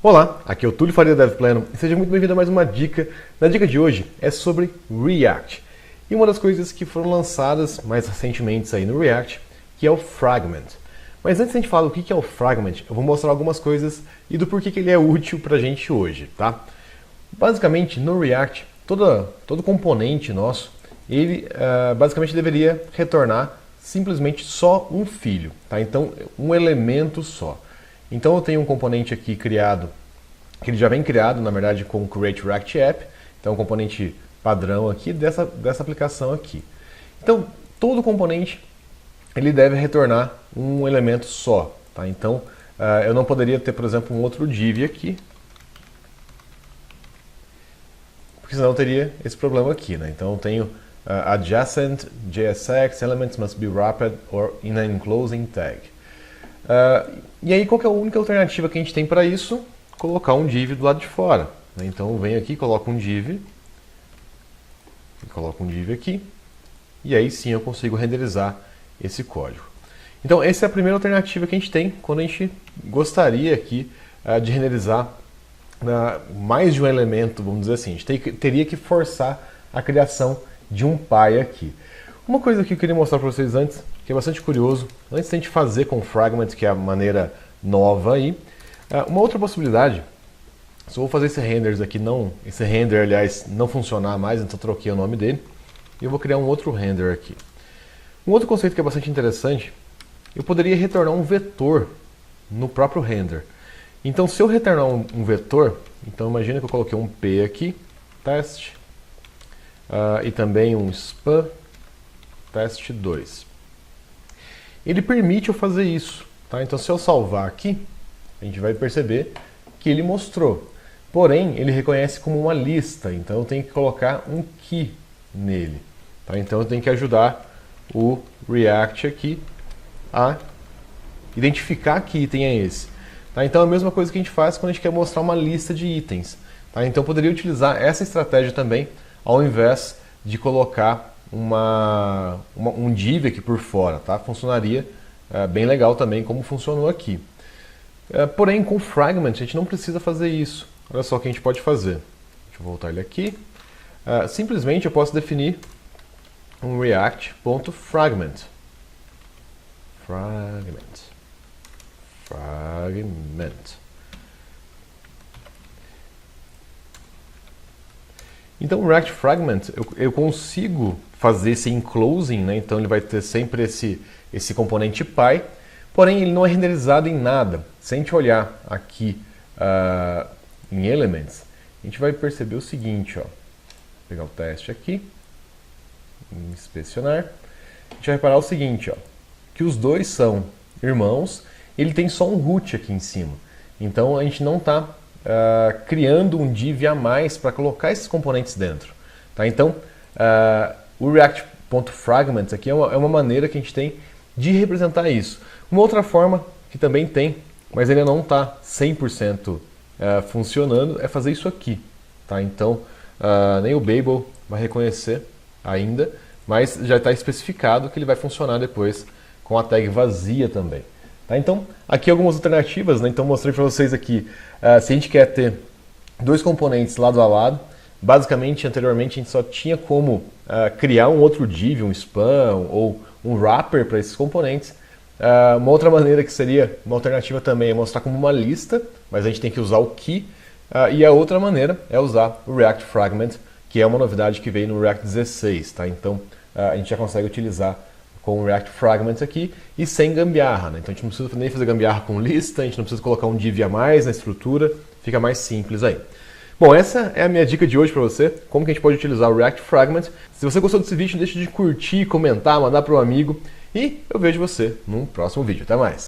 Olá, aqui é o Túlio Faria da DevPlano e seja muito bem-vindo a mais uma dica. Na dica de hoje é sobre React. E uma das coisas que foram lançadas mais recentemente aí no React, que é o Fragment. Mas antes de a gente falar do que é o Fragment, eu vou mostrar algumas coisas e do porquê que ele é útil pra gente hoje, tá? Basicamente, no React, todo componente nosso, ele basicamente deveria retornar simplesmente só um filho, tá? Então, um elemento só. Então eu tenho um componente aqui criado, que ele já vem criado, na verdade, com o Create React App. Então um componente padrão aqui dessa aplicação aqui. Então, todo componente, ele deve retornar um elemento só, tá? Então, eu não poderia ter, por exemplo, um outro div aqui, porque senão eu teria esse problema aqui, né? Então eu tenho adjacent JSX elements must be wrapped or in an enclosing tag. E aí, qual que é a única alternativa que a gente tem para isso? Colocar um div do lado de fora, né? Então eu venho aqui, coloco um div aqui, e aí sim eu consigo renderizar esse código. Então essa é a primeira alternativa que a gente tem quando a gente gostaria aqui de renderizar mais de um elemento, vamos dizer assim. A gente teria que forçar a criação de um pai aqui. Uma coisa que eu queria mostrar para vocês antes, que é bastante curioso, antes de a gente fazer com Fragment, que é a maneira nova aí, uma outra possibilidade, se eu vou fazer esse render aqui, esse render, aliás, não funcionar mais, então troquei o nome dele, e eu vou criar um outro render aqui. Um outro conceito que é bastante interessante, eu poderia retornar um vetor no próprio render. Então, se eu retornar um vetor, então imagina que eu coloquei um P aqui, teste, e também um span, teste 2. Ele permite eu fazer isso, tá? Então, se eu salvar aqui, a gente vai perceber que ele mostrou. Porém, ele reconhece como uma lista, então eu tenho que colocar um key nele, tá? Então eu tenho que ajudar o React aqui a identificar que item é esse, tá? Então é a mesma coisa que a gente faz quando a gente quer mostrar uma lista de itens, tá? Então eu poderia utilizar essa estratégia também, ao invés de colocar um div aqui por fora, tá? Funcionaria bem legal também como funcionou aqui. Porém, com Fragment a gente não precisa fazer isso. Olha só o que a gente pode fazer. Deixa eu voltar ele aqui. Simplesmente eu posso definir um react.fragment. Fragment. Então o React Fragment, eu consigo fazer esse enclosing, né? Então ele vai ter sempre esse componente py, porém ele não é renderizado em nada. Se a gente olhar aqui em Elements, a gente vai perceber o seguinte, ó. Vou pegar o teste aqui, inspecionar, a gente vai reparar o seguinte, ó, que os dois são irmãos, ele tem só um root aqui em cima. Então a gente não está criando um div a mais para colocar esses componentes dentro, tá? Então, o React.Fragments aqui é uma maneira que a gente tem de representar isso. Uma outra forma que também tem, mas ainda não está 100% funcionando, é fazer isso aqui, tá? Então, nem o Babel vai reconhecer ainda, mas já está especificado que ele vai funcionar depois com a tag vazia também. Tá, então, aqui algumas alternativas, né? Então mostrei para vocês aqui, se a gente quer ter dois componentes lado a lado, basicamente, anteriormente a gente só tinha como criar um outro div, um span ou um wrapper para esses componentes. Uma outra maneira que seria uma alternativa também é mostrar como uma lista, mas a gente tem que usar o key, e a outra maneira é usar o React Fragment, que é uma novidade que veio no React 16, tá? Então a gente já consegue utilizar com o React Fragment aqui e sem gambiarra, né? Então a gente não precisa nem fazer gambiarra com lista, a gente não precisa colocar um div a mais na estrutura, fica mais simples aí. Bom, essa é a minha dica de hoje para você, como que a gente pode utilizar o React Fragment. Se você gostou desse vídeo, não deixe de curtir, comentar, mandar para um amigo e eu vejo você num próximo vídeo. Até mais!